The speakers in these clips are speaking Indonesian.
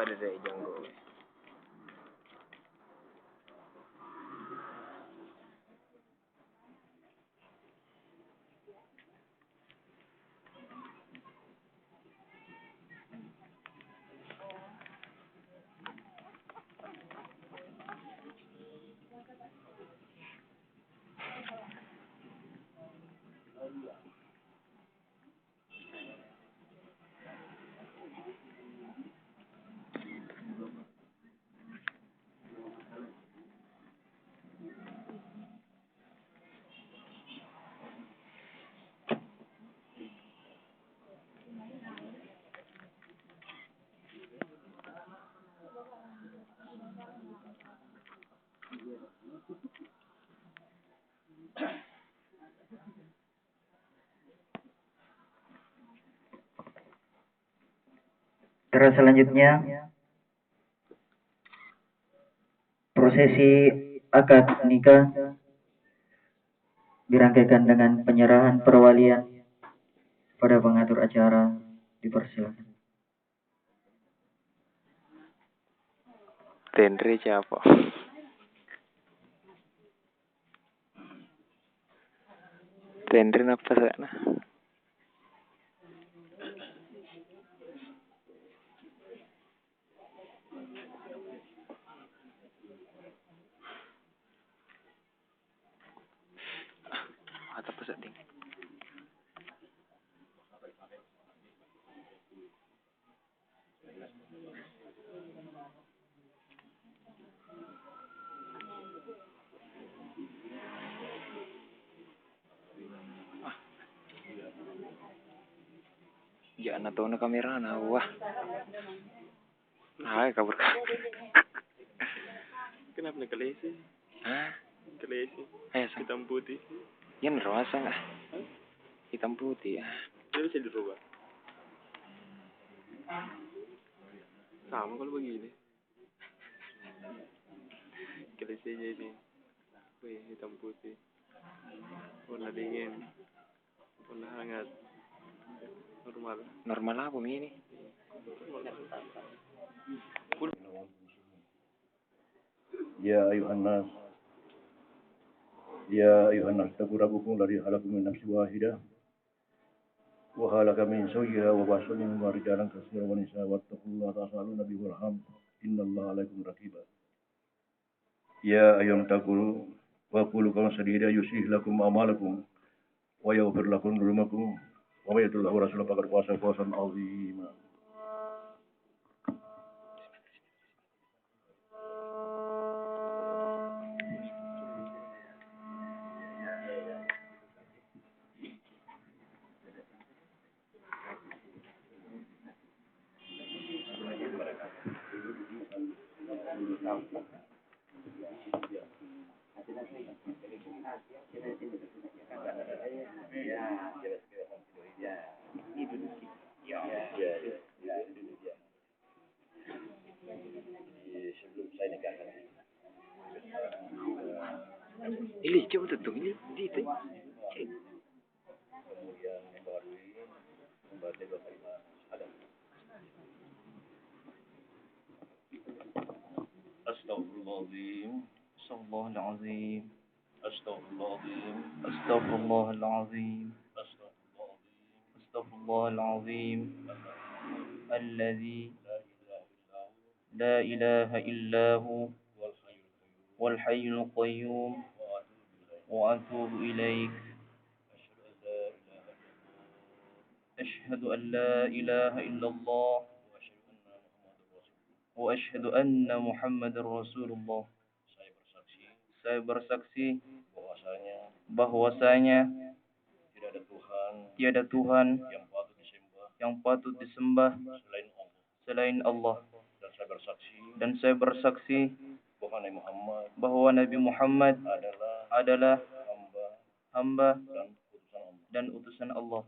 pada dari janggo. Terus selanjutnya prosesi akad nikah dirangkaikan dengan penyerahan perwalian pada pengatur acara. Dipersilakan. Tendre siapa? Tendre apa sana? Apa pesan ding? Jangan tahu na kamera na wah. Ay, kabur. Kenapa nak kelesi? Hah? Kelesi. Sang. Hitam putih. Yan rasa nggak? Hitam putih ya. Dia bisa dirubah. Sama kalau begini. Kelesinya ini. Wih, hitam putih. Warna dingin. Warna hangat. Normal. Normal apa ini? يا أيها الناس يا أيها الناس اتقوا ربكم الذي خلقكم من نفس واحدة وخلق من زوجها وبعث منهما رجالا كثيرا ونساء واتقوا الله تسألون به والأرحام إن الله عليكم رقيبا يا أيها اتقوا وقولوا قولا سديدا يصلح لكم أعمالكم ويغفر لكم ذنوبكم ومن يطع الله ورسوله فقد فاز فوزا عظيما. Ini coba tutup ini di itu. Kemudian membarui membaca dua kalimat ada. Astaghfirullahaladzim, Astaghfirullahaladzim. astaghfirullahaladzim, Astaghfirullahaladzim. astaghfirullahaladzim. Astaghfirullahaladzim. Alladzi La ilaha la ilaha illallah illahu wal hayyul wal hayyul qayyum qayyum wa atubu ilaih. wa atubu ilaik. Asyhadu an la ilaha illallah wa asyhadu anna Muhammadar Rasulullah. Saya bersaksi bahwasanya tiada Tuhan yang patut disembah selain Allah. Dan saya bersaksi bahwa Nabi Muhammad adalah hamba dan utusan Allah.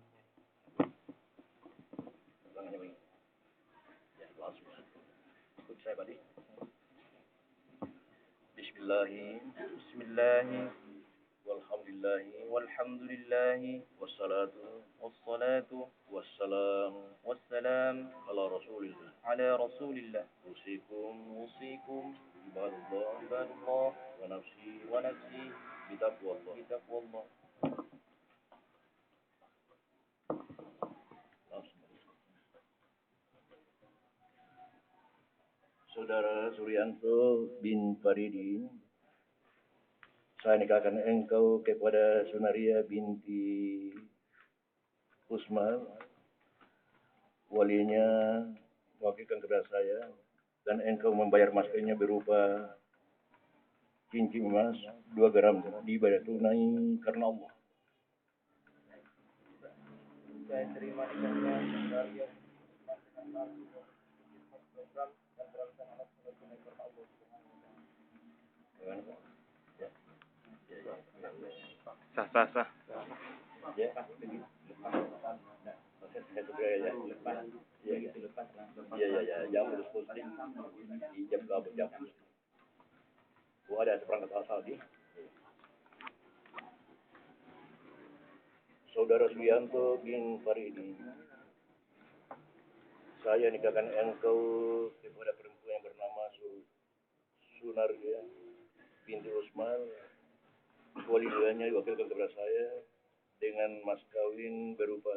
Bismillahi Walhamdulillahi walhamdulillahi wassalatu والصلاة والسلام والسلام على رسول الله. على رسول الله. أوصيكم عباد الله ونفسي بتقوى الله. بتقوى الله. Saudara Suryanto bin Faridin, saya nikahkan engkau kepada Sunaria binti Usman, walinya mewakilkan kepada saya, dan engkau membayar mas kawinnya berupa cincin emas 2 gram dibayar tunai karena Allah. Saya terima nikahnya Sunaria dengan mas program dan beralasan anak tunai karena Allah Subhanahu wa taala. Sah. Ya. Ya, jangan terus ijab kabel jam. Ada seperangkat asal di. Saudara Suyanto bin Faridin, saya nikahkan engkau kepada perempuan yang bernama Sunaria binti Usman, walinya diwakilkan kepada saya dengan mas kawin berupa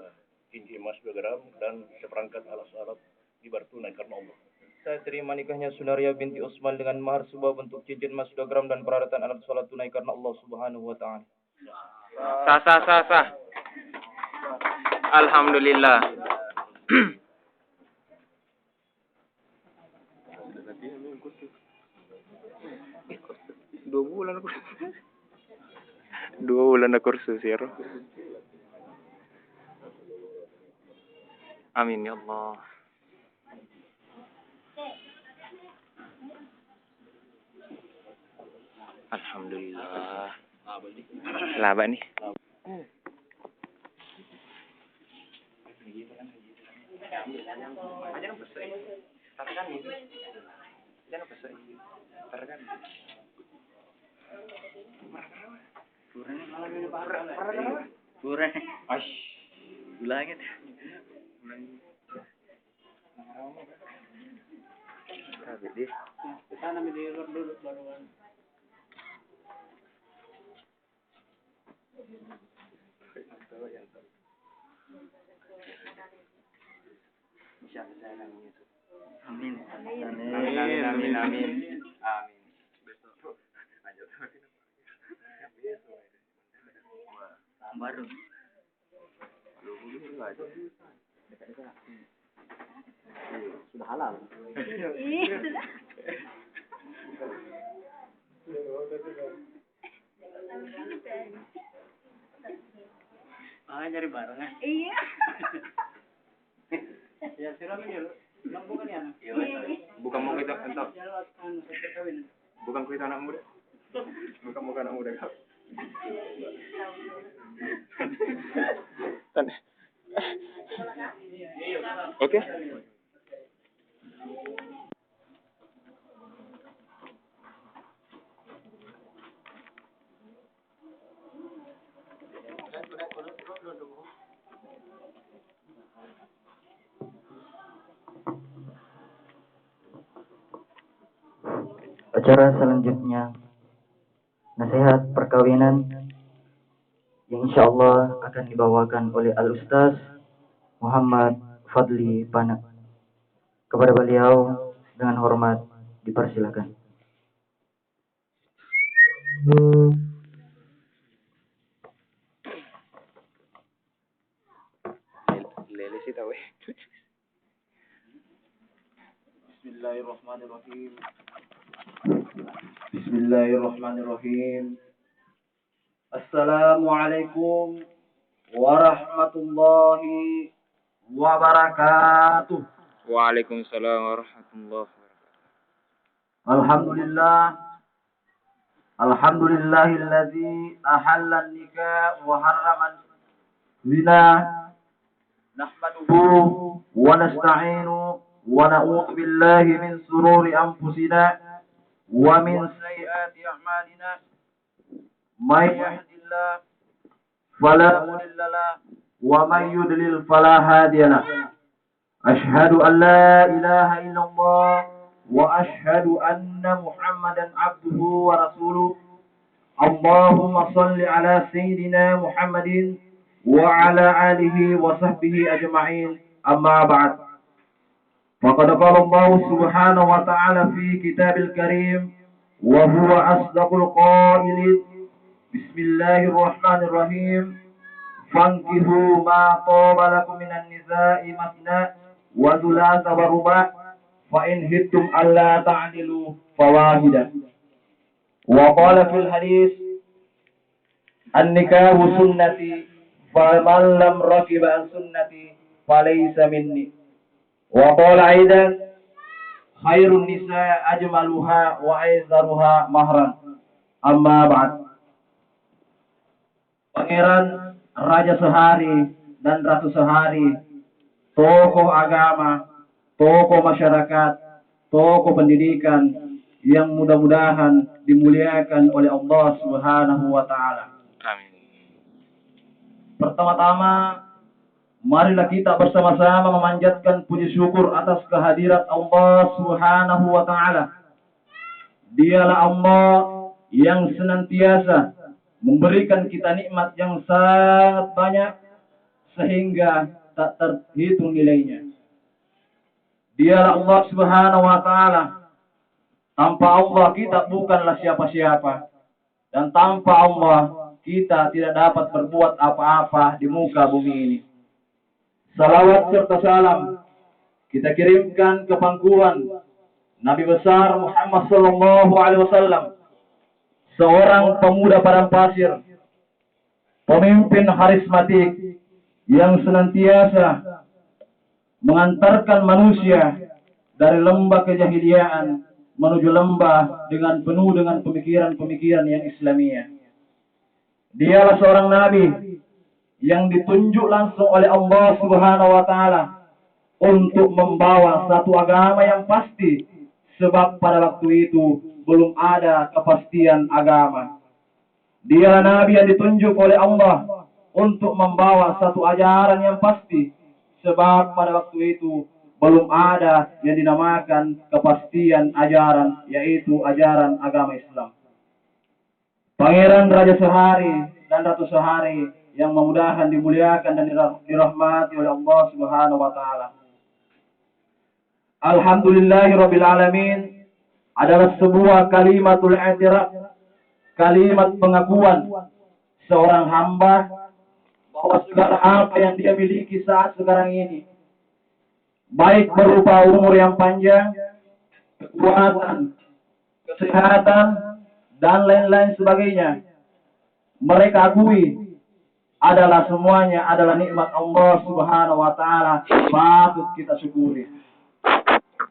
cincin emas 2 gram dan seperangkat alat-alat dibayar tunai karena Allah. Saya terima nikahnya Sunaria binti Usman dengan mahar sebuah bentuk cincin emas 2 gram dan peralatan alat sholat tunai karena Allah Subhanahu wa taala. Sah. Alhamdulillah. Dua bulan kursus ya Roh. Amin ya Allah. Alhamdulillah. Laba nih. Kurang. Ash. Ulangin. Kita namanya di luar dulu baruan. Amin. Baru. Sudah halal. Nyari barang ya? Iya. Ya silakan ya. Bukan ya? Bukan mau kita entok. Bukan kita anak muda. Bukan mau anak muda kau. Oke. Acara selanjutnya nasihat perkawinan yang insyaallah akan dibawakan oleh Al-Ustaz Muhammad Fadli Pana. Kepada beliau dengan hormat dipersilakan. Lele sih tahu. Bismillahirrahmanirrahim. Assalamualaikum warahmatullahi wabarakatuh. Waalaikumsalam warahmatullahi wabarakatuh. Alhamdulillahilladzi ahalla an-nikah wa harrama zina. Nahmaduhu wa nasta'inu wa na'udzu billahi min sururi anfusina wa min sayyiati a'malina. May yahdihillahu fala mudilla lahu ومن يضلل فلا هادي له أشهد أن لا إله إلا الله وأشهد أن محمدا عبده ورسوله اللهم صل على سيدنا محمد وعلى آله وصحبه أجمعين أما بعد فقد قال الله سبحانه وتعالى في كتاب الكريم وهو أصدق القائلين بسم الله الرحمن الرحيم فانكحوا ما طاب لكم من النساء مثنى وثلاث ورباع فإن خفتم ألا تعدلوا فواحدة وقال في الحديث النكاح سنتي فمن لم ركب عن سنتي فليس مني وقال أيضا خير النساء أجملها وأيسرها مهرا أما بعد. Pangeran Raja Sehari dan Ratu Sehari, tokoh agama, tokoh masyarakat, tokoh pendidikan yang mudah-mudahan dimuliakan oleh Allah Subhanahu wa taala. Amin. Pertama-tama, marilah kita bersama-sama memanjatkan puji syukur atas kehadirat Allah Subhanahu wa taala. Dialah Allah yang senantiasa memberikan kita nikmat yang sangat banyak sehingga tak terhitung nilainya. Dialah Allah Subhanahu wa taala. Tanpa Allah kita bukanlah siapa-siapa, dan tanpa Allah kita tidak dapat berbuat apa-apa di muka bumi ini. Salawat serta salam kita kirimkan ke pangkuan Nabi besar Muhammad sallallahu alaihi wasallam, seorang pemuda padang pasir, pemimpin karismatik yang senantiasa mengantarkan manusia dari lembah kejahiliaan menuju lembah dengan penuh dengan pemikiran-pemikiran yang Islamiyah. Dialah seorang nabi yang ditunjuk langsung oleh Allah Subhanahu wa taala untuk membawa satu agama yang pasti, sebab pada waktu itu belum ada kepastian agama. Dialah nabi yang ditunjuk oleh Allah untuk membawa satu ajaran yang pasti, sebab pada waktu itu belum ada yang dinamakan kepastian ajaran, yaitu ajaran agama Islam. Pangeran Raja Sehari dan Ratu Sehari yang mudah-mudahan dimuliakan dan dirahmati oleh Allah Subhanahu wa taala. Alhamdulillahirabbil alamin adalah sebuah kalimatul i'tiraf, kalimat pengakuan seorang hamba bahwa segala apa yang dia miliki saat sekarang ini, baik berupa umur yang panjang, kekuatan, kesehatan, dan lain-lain sebagainya, mereka akui adalah semuanya adalah nikmat Allah Subhanahu wa taala, patut kita syukuri.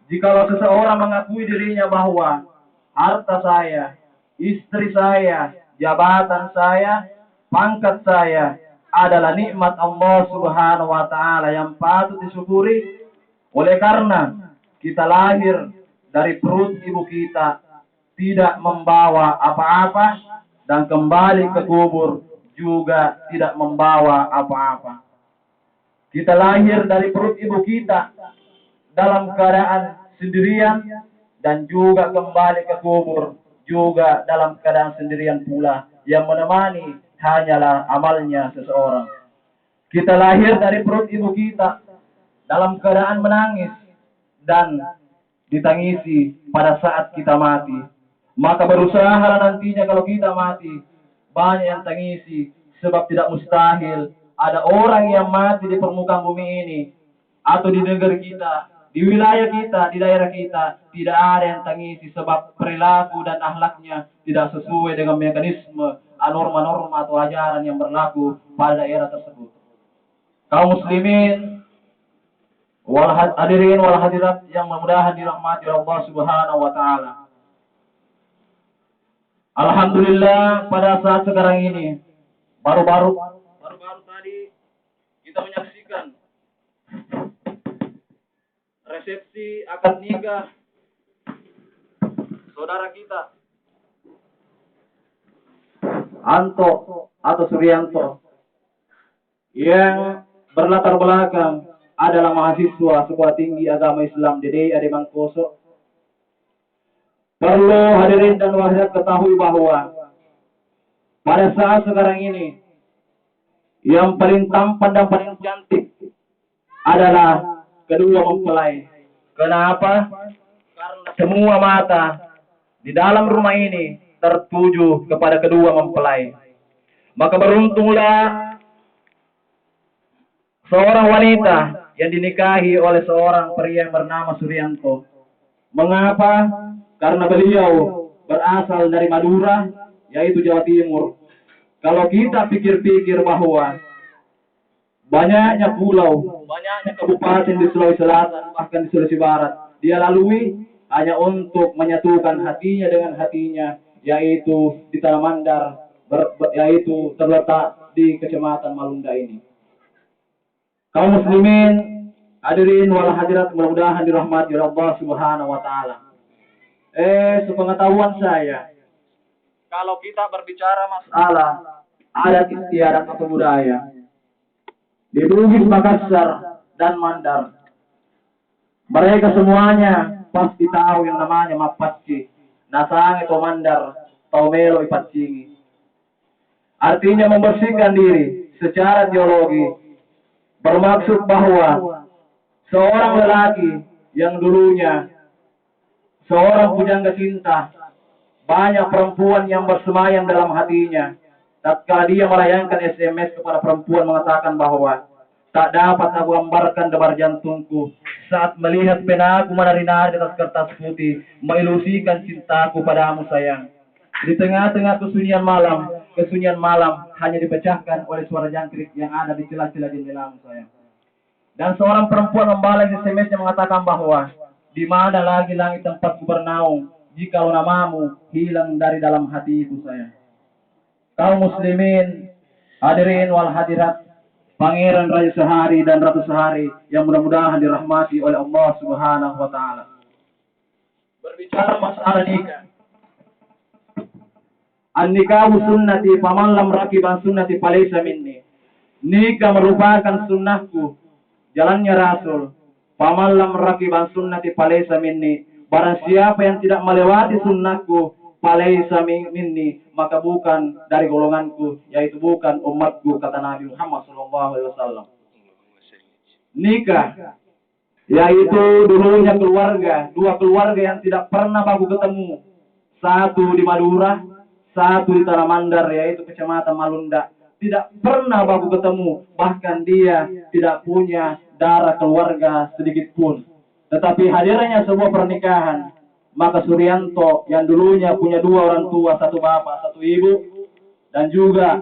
Jikalau seseorang mengakui dirinya bahwa harta saya, istri saya, jabatan saya, pangkat saya adalah nikmat Allah Subhanahu wa taala yang patut disyukuri, oleh karena kita lahir dari perut ibu kita tidak membawa apa-apa dan kembali ke kubur juga tidak membawa apa-apa. Kita lahir dari perut ibu kita dalam keadaan sendirian dan juga kembali ke kubur juga dalam keadaan sendirian pula, yang menemani hanyalah amalnya seseorang. Kita lahir dari perut ibu kita dalam keadaan menangis dan ditangisi pada saat kita mati. Maka berusahalah nantinya kalau kita mati, banyak yang tangisi, sebab tidak mustahil ada orang yang mati di permukaan bumi ini atau di negeri kita, di wilayah kita, di daerah kita, tidak ada yang tangisi sebab perilaku dan akhlaknya tidak sesuai dengan mekanisme norma-norma atau ajaran yang berlaku pada daerah tersebut. Kaum muslimin wal hadirin wal hadirat yang mudah-mudahan dirahmati Allah Subhanahu wa taala. Alhamdulillah pada saat sekarang ini baru-baru tadi kita menyaksikan resepsi akad nikah saudara kita Anto atau Suryanto yang berlatar belakang adalah mahasiswa Sekolah Tinggi Agama Islam DDI Ade Mangkoso. Perlu hadirin dan wahdirat ketahui bahwa pada saat sekarang ini yang paling tampan dan paling cantik adalah kedua mempelai. Kenapa? Karena semua mata di dalam rumah ini tertuju kepada kedua mempelai. Maka beruntunglah seorang wanita yang dinikahi oleh seorang pria yang bernama Suryanto. Mengapa? Karena beliau berasal dari Madura, yaitu Jawa Timur. Kalau kita pikir-pikir bahwa banyaknya pulau, banyaknya kabupaten di Sulawesi Selatan, bahkan di Sulawesi Barat, dia lalui hanya untuk menyatukan hatinya dengan hatinya, yaitu di Tanah Mandar, yaitu terletak di Kecamatan Malunda ini. Kaum muslimin, hadirin wal hadirat, mudah-mudahan dirahmati oleh Allah Subhanahu wa taala. Sepengetahuan saya, kalau kita berbicara masalah adat istiadat atau budaya di Bugis, Makassar, dan Mandar, mereka semuanya pasti tahu yang namanya Mapatci, Nasang atau Mandar, Taumelo Ipatcingi. Artinya membersihkan diri secara teologi, bermaksud bahwa seorang lelaki yang dulunya seorang pujangga cinta, banyak perempuan yang bersemayam dalam hatinya. Tatkala dia melayangkan SMS kepada perempuan mengatakan bahwa tak dapat aku gambarkan debar jantungku saat melihat pena aku menari-nari di atas kertas putih, mengilusikan cintaku padamu sayang. Di tengah-tengah kesunyian malam hanya dipecahkan oleh suara jangkrik yang ada di celah-celah jendelamu sayang. Dan seorang perempuan membalas SMS-nya mengatakan bahwa di mana lagi langit tempatku bernaung jikalau namamu hilang dari dalam hatiku sayang. Kaum muslimin, hadirin wal hadirat, Pangeran Raja Sehari dan Ratu Sehari yang mudah-mudahan dirahmati oleh Allah Subhanahu wa taala. Berbicara masalah nikah. An-nikahu sunnati faman lam rakiban sunnati falaysa minni. Nikah merupakan sunnahku, jalannya Rasul. Faman lam rakiban sunnati falaysa minni. Barang siapa yang tidak melewati sunnahku, falaysa minni, maka bukan dari golonganku, yaitu bukan umatku, kata Nabi Muhammad SAW. Nikah, yaitu dulunya keluarga, dua keluarga yang tidak pernah baku ketemu. Satu di Madura, satu di Tanah Mandar, yaitu Kecamatan Malunda. Tidak pernah baku ketemu, bahkan dia tidak punya darah keluarga sedikit pun. Tetapi hadirnya sebuah pernikahan, maka Suryanto yang dulunya punya dua orang tua, satu bapak, satu ibu, dan juga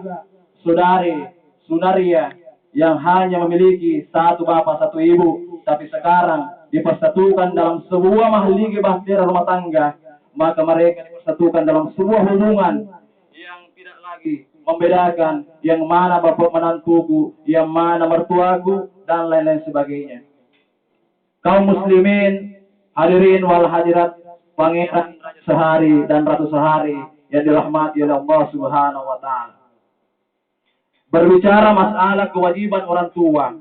saudari Sunaria yang hanya memiliki satu bapak, satu ibu, tapi sekarang dipersatukan dalam sebuah mahligai bahtera rumah tangga, maka mereka dipersatukan dalam sebuah hubungan yang tidak lagi membedakan yang mana bapak menantuku, yang mana mertuaku, dan lain-lain sebagainya. Kaum muslimin, hadirin wal hadirat, Pangeran Raja Sehari dan Ratu Sehari yang dirahmati oleh Allah Subhanahu wa taala. Berbicara masalah kewajiban orang tua,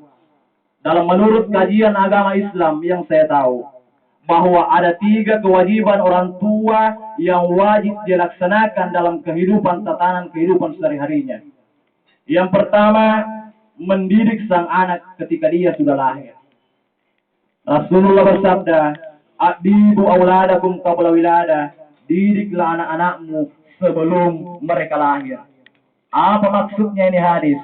dalam menurut kajian agama Islam yang saya tahu, bahwa ada 3 kewajiban orang tua yang wajib dilaksanakan dalam tatanan kehidupan sehari-harinya. Yang pertama, mendidik sang anak ketika dia sudah lahir. Rasulullah bersabda, "Adibu auladakum qabla wilada." Didiklah anak-anakmu sebelum mereka lahir. Apa maksudnya ini hadis?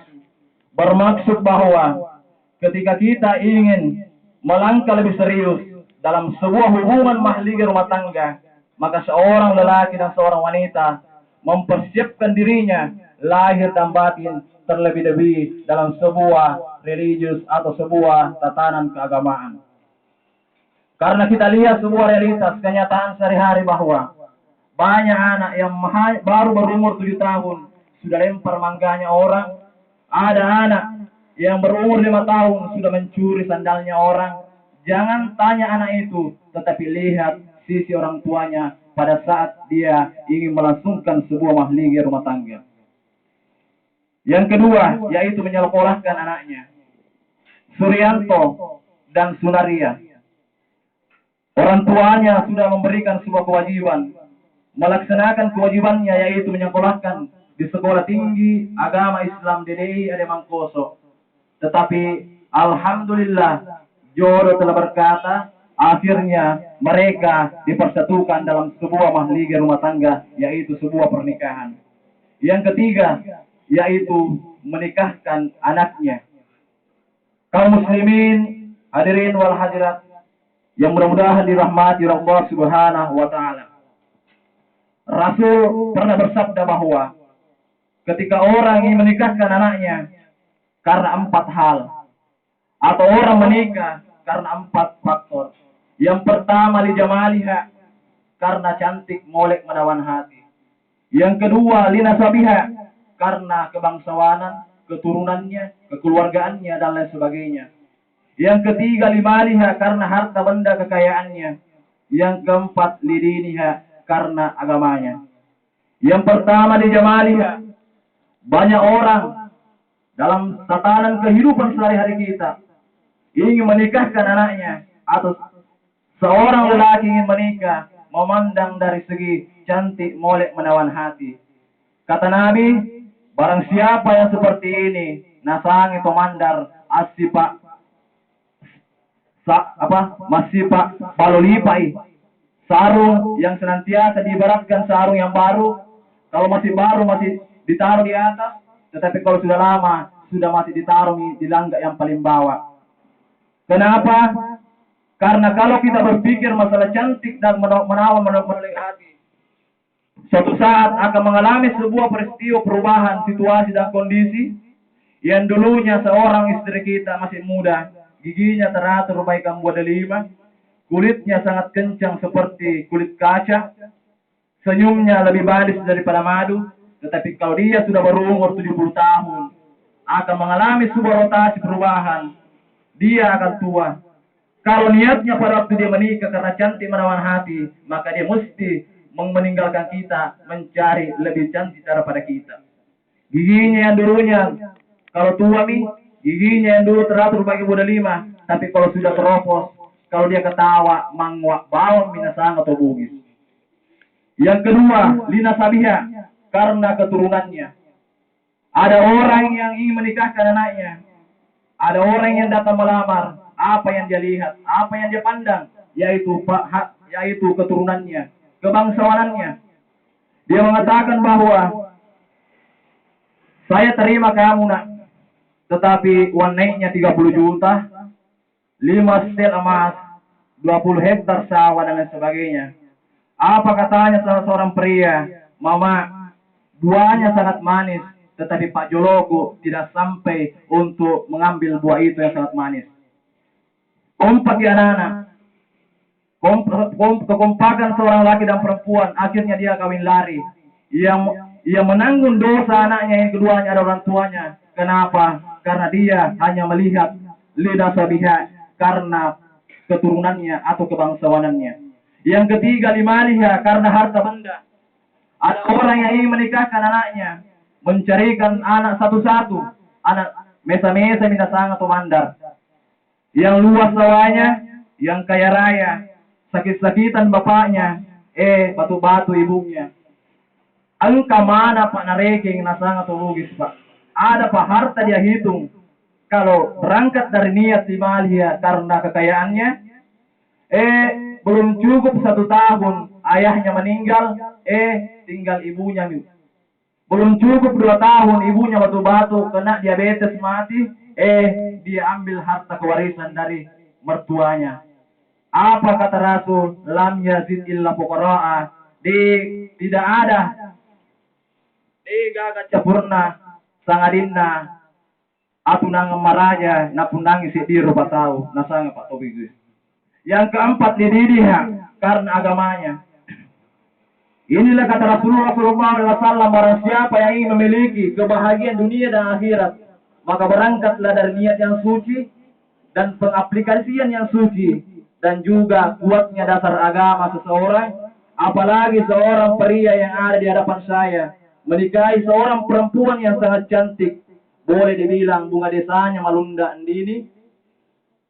Bermaksud bahwa ketika kita ingin melangkah lebih serius dalam sebuah hubungan mahligai rumah tangga, maka seorang lelaki dan seorang wanita mempersiapkan dirinya lahir dan batin terlebih-lebih dalam sebuah religius atau sebuah tatanan keagamaan. Karena kita lihat sebuah realitas kenyataan sehari-hari bahwa banyak anak yang baru berumur 7 tahun sudah lempar mangganya orang. Ada anak yang berumur 5 tahun sudah mencuri sandalnya orang. Jangan tanya anak itu, tetapi lihat sisi orang tuanya pada saat dia ingin melangsungkan sebuah mahligai rumah tangga. Yang kedua, yaitu menyekolahkan anaknya. Suryanto dan Sunaria. Orang tuanya sudah memberikan sebuah kewajiban, melaksanakan kewajibannya yaitu menyekolahkan di Sekolah Tinggi Agama Islam DDI Ade Mangkoso. Tetapi alhamdulillah jodoh telah berkata, akhirnya mereka dipersatukan dalam sebuah mahligai rumah tangga, yaitu sebuah pernikahan. Yang ketiga, yaitu menikahkan anaknya. Kaum muslimin, hadirin wal hadirat, yang mudah-mudahan dirahmati Allah Subhanahu wa taala. Rasul pernah bersabda bahwa ketika orang ingin menikahkan anaknya karena 4 hal, atau orang menikah karena 4 faktor. Yang pertama lijamaliha, karena cantik molek menawan hati. Yang kedua linasabiha, karena kebangsawanan, keturunannya, kekeluargaannya dan lain sebagainya. Yang ketiga limaliha, karena harta benda kekayaannya. Yang keempat lidiniha, karena agamanya. Yang pertama lijamaliha, banyak orang dalam tatanan kehidupan sehari-hari kita ingin menikahkan anaknya, atau seorang lelaki ingin menikah memandang dari segi cantik molek menawan hati. Kata Nabi, barang siapa yang seperti ini nasangi tomandar asipa masipa balolipai, sarung yang senantiasa diibaratkan sarung yang baru. Kalau masih baru masih ditaruh di atas, tetapi kalau sudah lama sudah masih ditaruh di langgak yang paling bawah. Kenapa? Karena kalau kita berpikir masalah cantik dan menawan menarik hati, suatu saat akan mengalami sebuah peristiwa perubahan situasi dan kondisi. Yang dulunya seorang istri kita masih muda, giginya teratur bagaikan buah delima, kulitnya sangat kencang seperti kulit kaca, senyumnya lebih manis daripada madu. Tetapi kalau dia sudah berumur 70 tahun, akan mengalami sebuah rotasi perubahan. Dia akan tua. Kalau niatnya pada waktu dia menikah karena cantik menawan hati, maka dia mesti meninggalkan kita, mencari lebih cantik daripada kita. Giginya yang dulunya, kalau tua nih, giginya yang dulu teratur bagi buah delima, tapi kalau sudah keropos, kalau dia ketawa, mangwak, bawang, minasang atau bugis. Yang kedua, lina sabiha, karena keturunannya. Ada orang yang ingin menikahkan anaknya, ada orang yang datang melamar. Apa yang dia lihat, apa yang dia pandang, yaitu keturunannya, kebangsawanannya. Dia mengatakan bahwa saya terima kamu nak, tetapi uang naiknya 30 juta, 5 setel emas, 20 hektar sawah dan lain sebagainya. Apa katanya salah seorang pria, mama, buahnya sangat manis, tetapi Pak Jologo tidak sampai untuk mengambil buah itu yang sangat manis. Kompak ya anak-anak, kekompakan seorang laki dan perempuan, akhirnya dia kawin lari. Ia menanggung dosa anaknya yang keduanya ada orang tuanya. Kenapa? Karena dia hanya melihat lidah sabiha, karena keturunannya atau kebangsawanannya. Yang ketiga limaliha, karena harta benda. Ada orang yang ingin menikahkan anaknya, mencarikan anak satu-satu, anak mesa-mesa minta sangat atau mandar. Yang luas sawahnya, yang kaya raya, sakit-sakitan bapaknya, batu-batu ibunya. Angka mana Pak nareking nasang atau lugis Pak? Ada Pak harta dia hitung. Kalau berangkat dari niat limalia karena kekayaannya, belum cukup 1 tahun, ayahnya meninggal, tinggal ibunya. Belum cukup 2 tahun, ibunya batu-batu, kena diabetes mati, dia ambil harta kewarisan dari mertuanya. Apa kata Rasul? Lam yazid illa fuqara'a. Tidak ada. Gagat capurna sangadinna atunang maraja napunangi si diru patau nasanga Pak Tobi. Yang keempat dididiha karena agamanya. Inilah kata Rasulullah SAW, barang siapa yang ingin memiliki kebahagiaan dunia dan akhirat, maka berangkatlah dari niat yang suci dan pengaplikasian yang suci, dan juga kuatnya dasar agama seseorang, apalagi seorang pria yang ada di hadapan saya, menikahi seorang perempuan yang sangat cantik, boleh dibilang bunga desanya Malunda ini,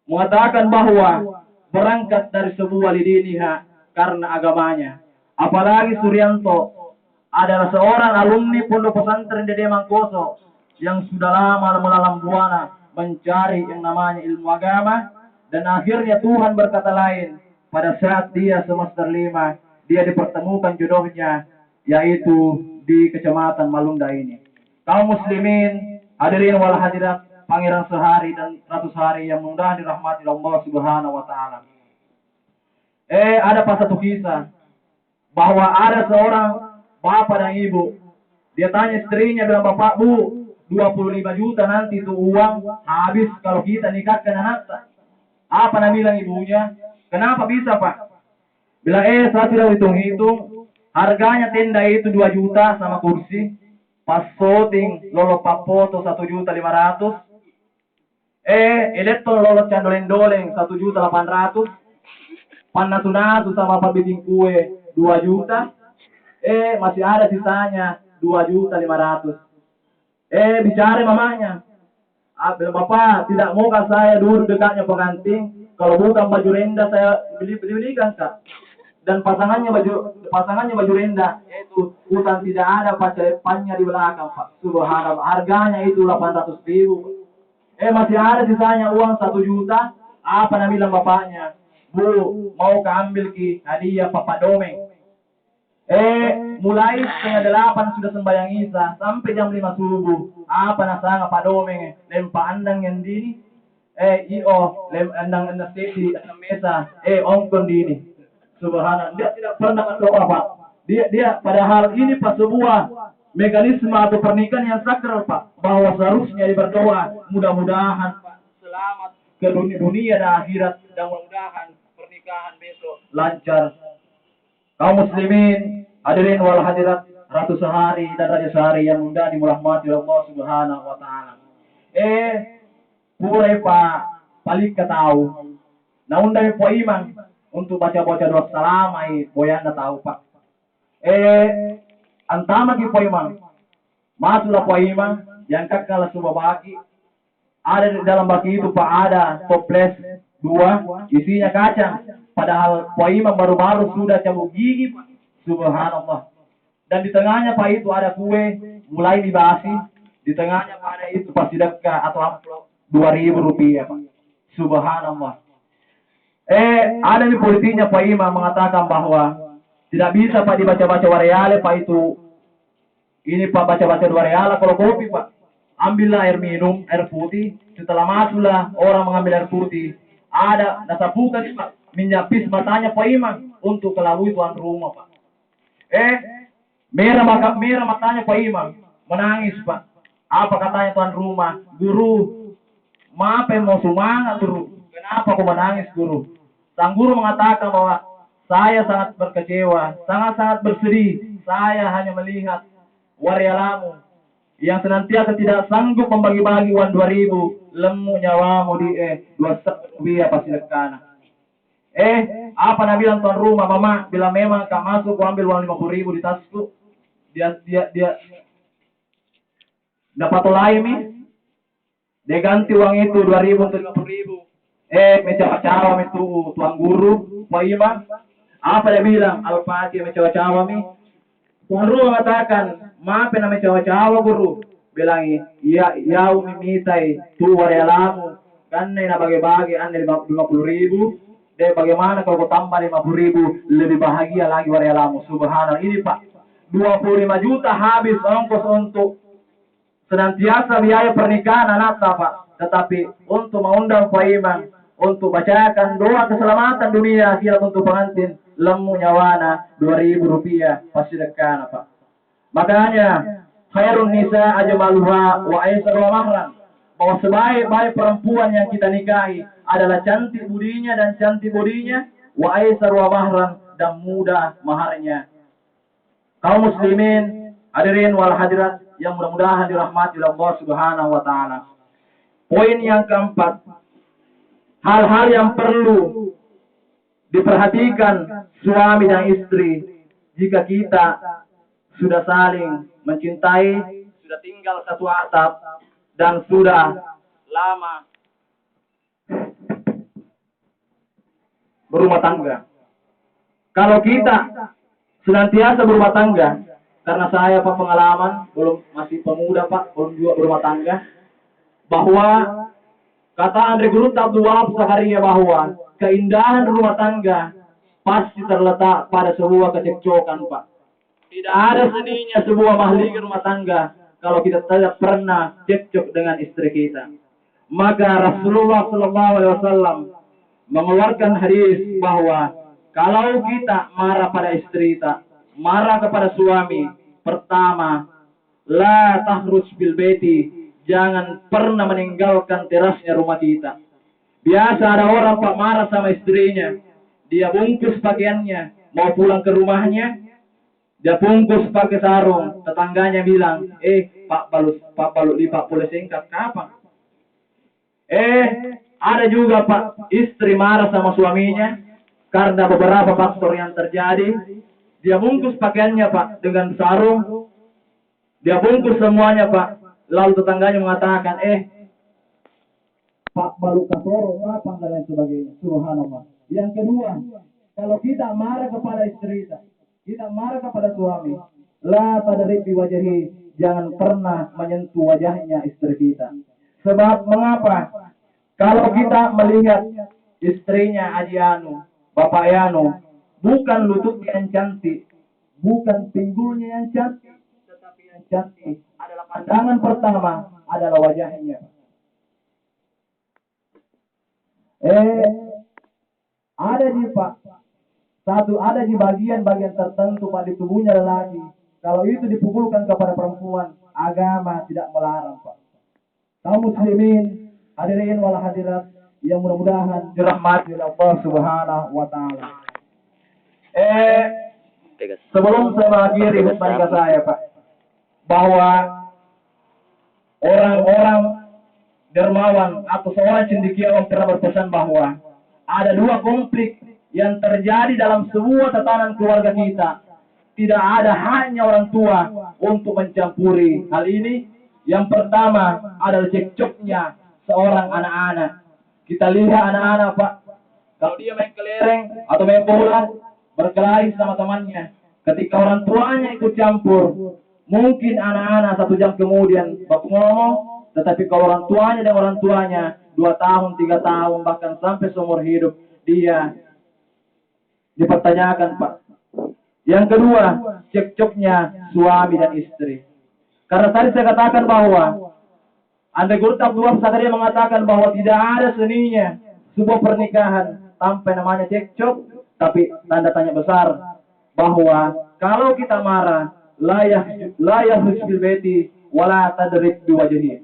mengatakan bahwa berangkat dari sebuah lidiniha karena agamanya. Apalagi Suryanto adalah seorang alumni pondok pesantren Dede Mangkoso yang sudah lama melalang buana mencari yang namanya ilmu agama, dan akhirnya Tuhan berkata lain pada saat dia semester 5 dia dipertemukan jodohnya, yaitu di kecamatan Malunda ini. Kaum muslimin, hadirin wal hadirat, pangeran sehari dan ratus hari yang mudah dirahmati Allah Subhanahu wa taala. Ada pas satu kisah bahwa ada seorang bapak dan ibu, dia tanya istrinya, bilang, "Bapak, Bu, 25 juta nanti itu uang habis kalau kita nikahkan anak." Apa nak bilang ibunya? "Kenapa bisa, Pak?" Bilang, saya sudah hitung-hitung, harganya tenda itu 2 juta sama kursi, pas voting lolo pak foto 1.500.000, elektron lolo candoleng-doleng 1.800.000, panas-nasu sama pabiting kue 2 juta, masih ada sisanya 2.500.000. Bicara mamanya, bilang, "Bapak, tidak maukah saya duduk dekatnya pengantin? Kalau bukan baju renda saya belikan, Kak. Dan pasangannya baju renda, itu utang tidak ada, pacelepannya di belakang, Pak. Subhanallah, harganya itu 800.000. Masih ada sisanya uang 1 juta. Apa nak bilang bapaknya? "Bu, mau ambil ki hadiah Papa Domeng." Mulai setengah 8 sudah sembahyang Isya sampai jam 5 subuh. Apa nasa Pak Domeng? Lempa andang yang dini. Lem andang sesi mesa. Ongkon dini. Subhanallah. Dia tidak pernah berdoa, Pak. Dia padahal ini Pak sebuah mekanisme atau pernikahan yang sakral, Pak. Bahwa seharusnya dia berdoa, mudah-mudahan Pak selamat ke dunia dan akhirat, dan mudah-mudahan pernikahan besok lancar. Kaum muslimin, hadirin wal hadirat, ratu sehari dan raja sehari yang mudah dirahmati Allah Subhanahu wa taala. Purai Pak balik ke tahu. Nah undang po iman untuk baca-baca doa salamai, boyanda tahu, Pak. Antama ki po iman. Masuklah po iman yang kakala suba baki. Ada di dalam baki itu Pak ada toples 2, isinya kacang. Padahal po iman baru-baru sudah cabut gigi, Pak. Subhanallah. Dan di tengahnya Pak itu ada kue mulai dibasi. Di tengahnya Pak ada itu pasti sedekah atau amplop 2.000 rupiah, Pak. Subhanallah. Ada di politiknya Pak Imam mengatakan bahwa tidak bisa Pak dibaca-baca wareale, Pak itu. Ini Pak baca-baca 2 real kalau kopi, Pak. Ambillah air minum, air putih. Setelah masuklah orang mengambil air putih. Ada nasapukan Pak menyapis matanya Pak Imam untuk kelabui tuan rumah, Pak. Merah matanya Pak Imam, menangis, Pak. Apa katanya tuan rumah? "Guru, maaf mau semangat, Guru. Kenapa kau menangis, Guru?" Sang guru mengatakan bahwa saya sangat berkecewa, sangat-sangat bersedih. Saya hanya melihat warialamu yang senantiasa tidak sanggup membagi-bagi uang 2.000, lemu nyawamu di 2 rupiah pasti lekana. Apa nak bilang tuan rumah? "Mama, bila memang kau masuk, kau ambil uang 50.000 di tasku." Dia dapat lain dia ganti uang itu 2.000 untuk 50.000. Mencawa-cawa itu tuan guru Pak Imam. Apa dia bilang? "Al-Fatihah mencawa-cawa mi." Tuan rumah mengatakan, "Maaf na mencawa-cawa, Guru." Bilang, "Ya mimitai tu warialamu. Kan na bagi-bagi anda 50.000. Dan bagaimana kalau kau tambah 50.000, lebih bahagia lagi warialamu." Subhanallah. Ini Pak 25 juta habis ongkos untuk senantiasa biaya pernikahan anak, Pak. Tetapi untuk mengundang Pak Imam untuk bacakan doa keselamatan dunia akhirat untuk pengantin, lemu nyawana 2.000 rupiah pasti dekan, Pak. Makanya khairun nisa ajmaluha wa aisar wa mahran, bahwa sebaik-baik perempuan yang kita nikahi adalah cantik budinya dan cantik bodinya, wa aisar wa mahran, dan mudah maharnya. Kaum muslimin, hadirin wal hadirat yang mudah-mudahan dirahmati Allah Subhanahu wa taala. Poin yang keempat, hal-hal yang perlu diperhatikan suami dan istri jika kita sudah saling mencintai, sudah tinggal satu atap, dan sudah lama berumah tangga. Kalau kita senantiasa berumah tangga, karena saya Pak pengalaman, masih pemuda Pak, belum juga berumah tangga, bahwa kata Andre Guru Abdul Wahab Zakaria bahwa keindahan rumah tangga pasti terletak pada sebuah kecekcokan Pak. Tidak ada seninya sebuah mahligai rumah tangga kalau kita tidak pernah cekcok dengan istri kita. Maka Rasulullah SAW mengeluarkan hadis bahwa kalau kita marah pada istri kita, marah kepada suami, pertama, la takhruj bil baiti, jangan pernah meninggalkan terasnya rumah kita. Biasa ada orang Pak marah sama istrinya, dia bungkus pakaiannya, mau pulang ke rumahnya, dia bungkus pakai sarung, tetangganya bilang, Pak balut lipat boleh singkat, kapan? Ada juga Pak, istri marah sama suaminya, karena beberapa faktor yang terjadi, dia bungkus pakaiannya Pak, dengan sarung, dia bungkus semuanya Pak, lalu tetangganya mengatakan, Pak balut kasoro, apa dan lain sebagainya, subhanallah. Yang kedua, kalau kita marah kepada istri kita marah kepada suami, la tadrib bi wajhi, jangan pernah menyentuh wajahnya istri kita. Sebab mengapa? Kalau kita melihat istrinya Adianu, Bapak Yano, bukan lututnya yang cantik, bukan pinggulnya yang cantik, tetapi yang cantik adalah pandangan pertama, adalah wajahnya. Ada di Pak, ada di bagian-bagian tertentu Pak di tubuhnya lelaki. Kalau itu dipukulkan kepada perempuan, agama tidak melarang Pak. Kaum muslimin, hadirin wal hadirat yang mudah-mudahan dirahmati oleh Allah Subhanahu wa taala. Sebelum saya mengakhiri khutbah saya Pak, bahwa orang-orang dermawan atau seorang cendekiawan pernah berpesan bahwa ada dua konflik yang terjadi dalam sebuah tatanan keluarga kita. Tidak ada hanya orang tua untuk mencampuri hal ini. Yang pertama adalah cekcoknya seorang anak-anak. Kita lihat anak-anak Pak, kalau dia main kelereng atau main bola, berkelahi sama temannya. Ketika orang tuanya ikut campur, mungkin anak-anak 1 jam kemudian baku ngomong, tetapi kalau orang tuanya dan orang tuanya 2 tahun, 3 tahun, bahkan sampai seumur hidup, dia dipertanyakan Pak. Yang kedua, cekcoknya suami dan istri. Karena tadi saya katakan bahwa Andre Guru Abdul Wahab Zakaria mengatakan bahwa tidak ada seninya sebuah pernikahan tanpa namanya cekcok, tapi tanda tanya besar bahwa kalau kita marah, la yahruj bil baiti wala tadrib bi wajhi.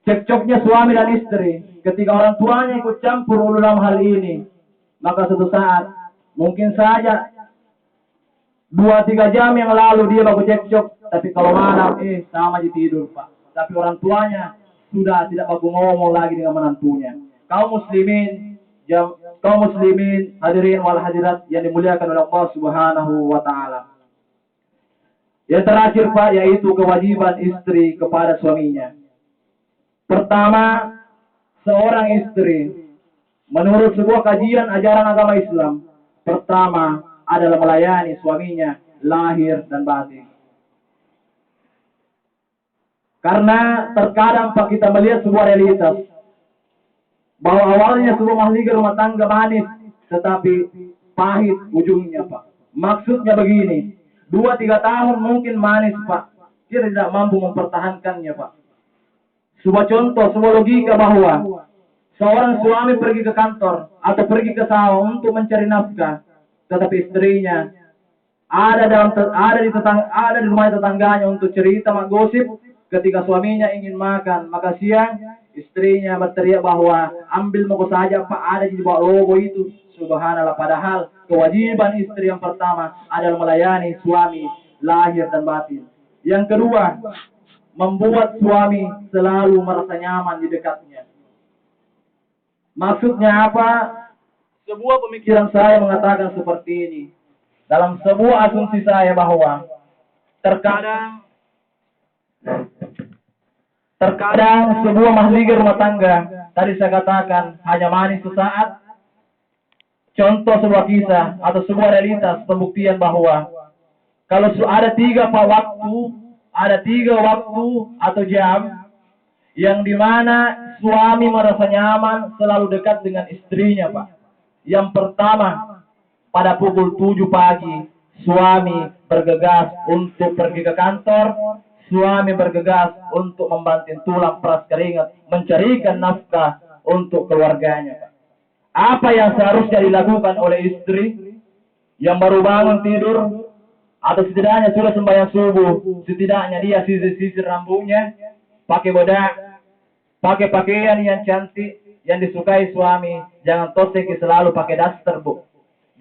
Cekcoknya suami dan istri, ketika orang tuanya ikut campur dalam hal ini, maka suatu saat mungkin saja 2-3 jam yang lalu dia baku cekcok, tapi kalau malam sama aja tidur Pak. Tapi orang tuanya sudah tidak baku ngomong lagi dengan menantunya. Kaum muslimin, hadirin wal hadirat yang dimuliakan oleh Allah Subhanahu wa taala. Yang terakhir Pak, yaitu kewajiban istri kepada suaminya. Pertama, seorang istri menurut sebuah kajian ajaran agama Islam, pertama adalah melayani suaminya lahir dan batin. Karena terkadang Pak kita melihat sebuah realitas bahwa awalnya sebuah mahligai rumah tangga manis, tetapi pahit ujungnya Pak. Maksudnya begini, 2-3 tahun mungkin manis Pak, dia tidak mampu mempertahankannya Pak. Sebuah contoh, sebuah logika bahwa seorang suami pergi ke kantor atau pergi ke sawah untuk mencari nafkah, tetapi istrinya ada di rumah tetangganya untuk cerita gosip. Ketika suaminya ingin makan, maka siang istrinya berteriak bahwa ambil moko saja Pak, ada di bawah logo itu. Subhanallah, padahal kewajiban istri yang pertama adalah melayani suami lahir dan batin. Yang kedua, membuat suami selalu merasa nyaman di dekatnya. Maksudnya apa? Sebuah pemikiran saya mengatakan seperti ini. Dalam sebuah asumsi saya bahwa Terkadang sebuah mahligai rumah tangga, tadi saya katakan hanya manis sesaat. Contoh sebuah kisah atau sebuah realitas pembuktian bahwa kalau ada tiga waktu atau jam yang dimana suami merasa nyaman selalu dekat dengan istrinya, Pak. Yang pertama, pada pukul 7 pagi, suami bergegas untuk pergi ke kantor, suami bergegas untuk membanting tulang peras keringat, mencarikan nafkah untuk keluarganya, Pak. Apa yang seharusnya dilakukan oleh istri yang baru bangun tidur, atau setidaknya sudah sembahyang subuh, setidaknya dia sisir rambutnya, pakai bedak, pakai pakaian yang cantik, yang disukai suami. Jangan tosengki selalu pakai daster, Bu.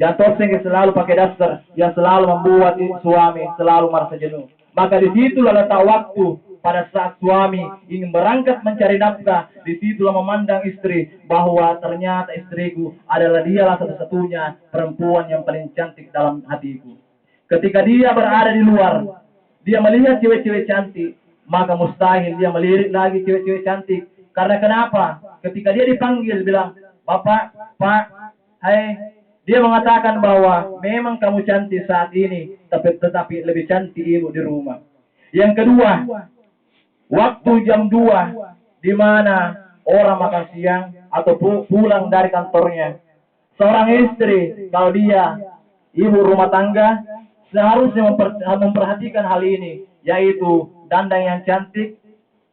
Jangan tosengki selalu pakai daster yang selalu membuat suami selalu merasa jenuh. Maka disitulah letak waktu pada saat suami ingin berangkat mencari nafkah. Disitulah memandang istri bahwa ternyata istriku adalah dialah satu-satunya perempuan yang paling cantik dalam hatiku. Ketika dia berada di luar, dia melihat cewek-cewek cantik, maka mustahil dia melirik lagi cewek-cewek cantik. Karena kenapa? Ketika dia dipanggil bilang, Bapak, Pak, hai, dia mengatakan bahwa memang kamu cantik saat ini, tetapi lebih cantik ibu di rumah. Yang kedua, waktu jam 2, di mana orang makan siang atau pulang dari kantornya. Seorang istri, kalau dia ibu rumah tangga, seharusnya memperhatikan hal ini, yaitu dandan yang cantik,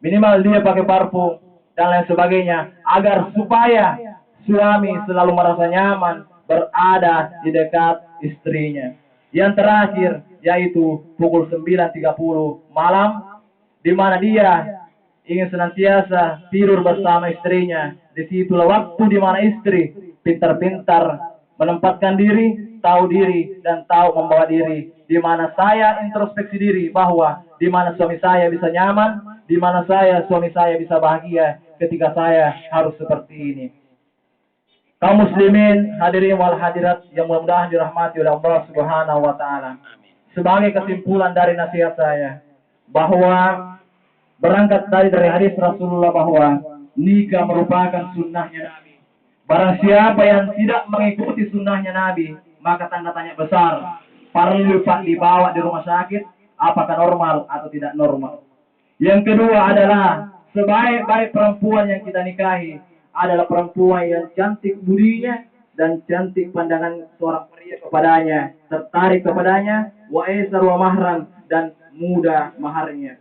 minimal dia pakai parfum dan lain sebagainya, agar supaya suami selalu merasa nyaman berada di dekat istrinya. Yang terakhir, yaitu pukul 9.30 malam, di mana dia ingin senantiasa tidur bersama istrinya. Disitulah waktu di mana istri pintar-pintar menempatkan diri, tahu diri, dan tahu membawa diri. Di mana saya introspeksi diri bahwa di mana suami saya bisa nyaman, di mana suami saya bisa bahagia ketika saya harus seperti ini. Kaum muslimin, hadirin wal hadirat yang mudah-mudahan dirahmati oleh Allah Subhanahu wa taala. Sebagai kesimpulan dari nasihat saya, bahwa berangkat dari hadis Rasulullah bahwa nikah merupakan sunnahnya Nabi. Barang siapa yang tidak mengikuti sunnahnya Nabi, maka tanda tanya besar. Perlu Pak dibawa di rumah sakit, apakah normal atau tidak normal. Yang kedua adalah sebaik-baik perempuan yang kita nikahi adalah perempuan yang cantik budinya dan cantik pandangan seorang pria kepadanya, tertarik kepadanya, wa aisar wa mahran, dan mudah maharnya.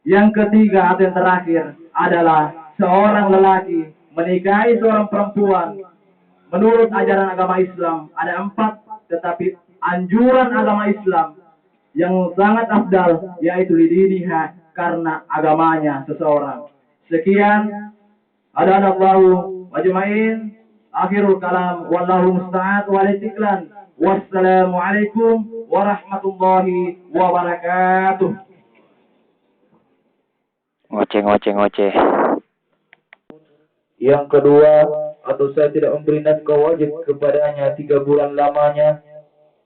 Yang ketiga atau yang terakhir adalah seorang lelaki menikahi seorang perempuan. Menurut ajaran agama Islam ada 4, tetapi anjuran agama Islam yang sangat afdal yaitu lidiniha, karena agamanya seseorang. Sekian, adallahu wajmain, akhirul kalam, wallahu musta'ad wal istiqlal. Wassalamualaikum warahmatullahi wabarakatuh. Ngoceh. Yang kedua, atau saya tidak memberi nafkah wajib kepadanya 3 bulan lamanya.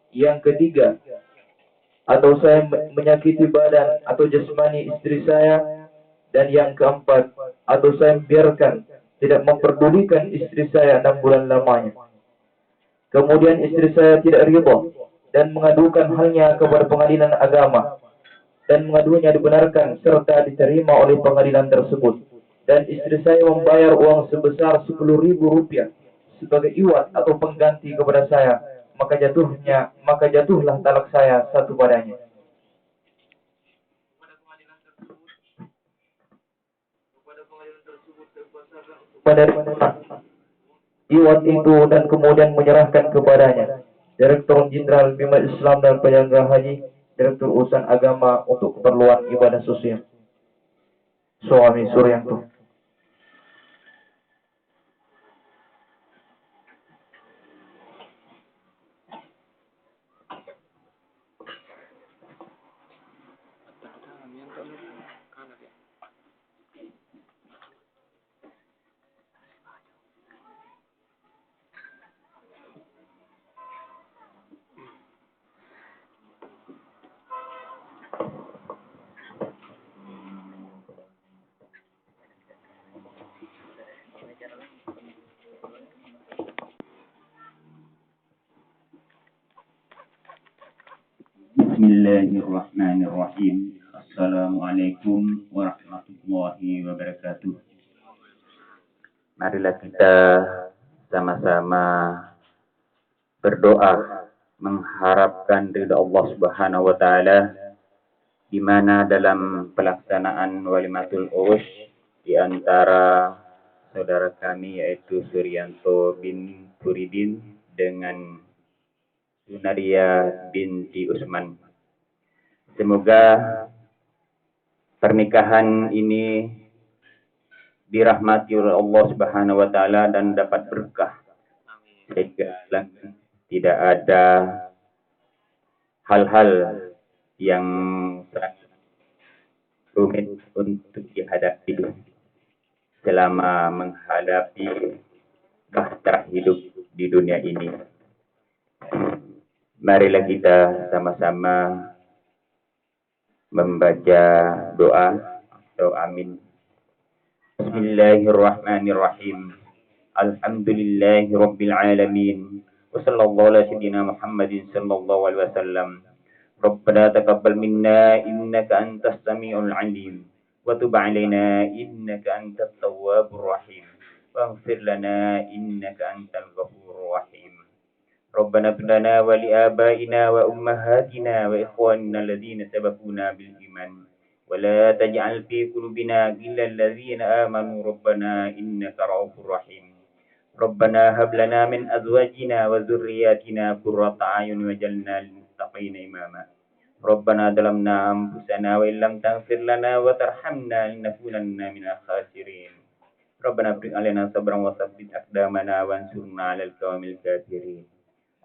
Yang ketiga, atau saya menyakiti badan atau jasmani istri saya. Dan yang keempat, atau saya biarkan tidak memperdulikan istri saya 6 bulan lamanya. Kemudian istri saya tidak ridha dan mengadukan halnya kepada pengadilan agama, dan mengadunya dibenarkan serta diterima oleh pengadilan tersebut, dan istri saya membayar uang sebesar 10.000 rupiah sebagai iwat atau pengganti kepada saya, maka jatuhlah talak saya 1 padanya. Pada iwat itu dan kemudian menyerahkan kepadanya Direktur Jenderal Bimbingan Islam dan Penyelenggaraan Haji, Direktur Urusan Agama untuk keperluan ibadah sosial. Suami Suryanto. Bismillahirrahmanirrahim. Assalamualaikum warahmatullahi wabarakatuh. Marilah kita sama-sama berdoa mengharapkan ridha Allah Subhanahu wa taala, di mana dalam pelaksanaan walimatul urus di antara saudara kami yaitu Suryanto bin Furidin dengan Sunaria binti Usman. Semoga pernikahan ini dirahmati oleh Allah Subhanahu wa taala dan dapat berkah, sehingga tidak ada hal-hal yang rumit untuk dihadapi selama menghadapi bahtera hidup di dunia ini. Marilah kita sama-sama membaca doa atau amin. Bismillahirrahmanirrahim. Alhamdulillahirabbil alamin. Wa sallallahu ala sayyidina Muhammadin sallallahu alaihi wasallam. Rabbana taqabbal minna innaka antas samiul alim wa tub alaina innaka antat tawwabur rahim. Waghfir lana innaka antal ghafurur rahim. Rabbana ighfir lana wa li abaina wa ummahatina wa ikhwanina alladhina sabaquna bil iman wa la taj'al fi qulubina ghillan ladzina amanu rabbana innaka ra'ufur rahim. Rabbana hab lana min azwajina wa dhurriyyatina qurrata a'yun waj'alna lil muttaqina imama. Rabbana zalamna anfusana wa illam taghfir lana wa tarhamna lanakunanna minal khasirin. Rabbana afrigh 'alaina sabran wa tsabbit aqdamana wansurna 'alal qaumil kafirin.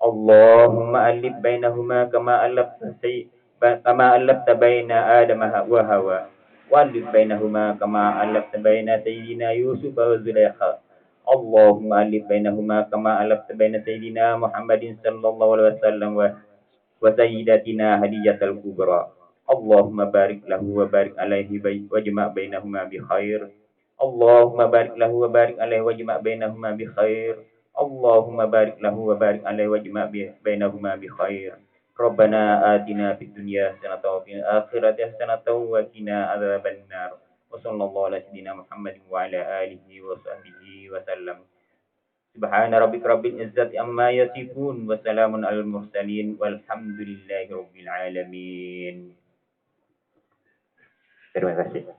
Allahumma alif bainahuma kama alafta baina Adam wa Hawa wa alif bainahuma kama alafta baina sayyidina Yusuf wa Zulaikha. Allahumma alif bainahuma kama alafta baina sayyidina Muhammadin sallallahu alaihi wasallam wa sayyidatina Hadijatul Kubra. Allahumma barik lahu wa barik alaihi wa jma' bainahuma bi khair. Allahumma barik lahu wa barik alaihi wa jma' bainahuma bi khair. Allahumma barik lahu wa barik alaihi wa jma' bainahuma bi khair. Rabbana atina fid dunya hasanatan wa fil akhirati hasanatan wa qina adzabannar. Wa sallallahu ala sayyidina Muhammadin wa ala alihi wa sahbihi wa sallam. Subhana rabbika rabbil izzati amma yasifun wa salamun alal mursalin walhamdulillahi rabbil alamin. Terima kasih.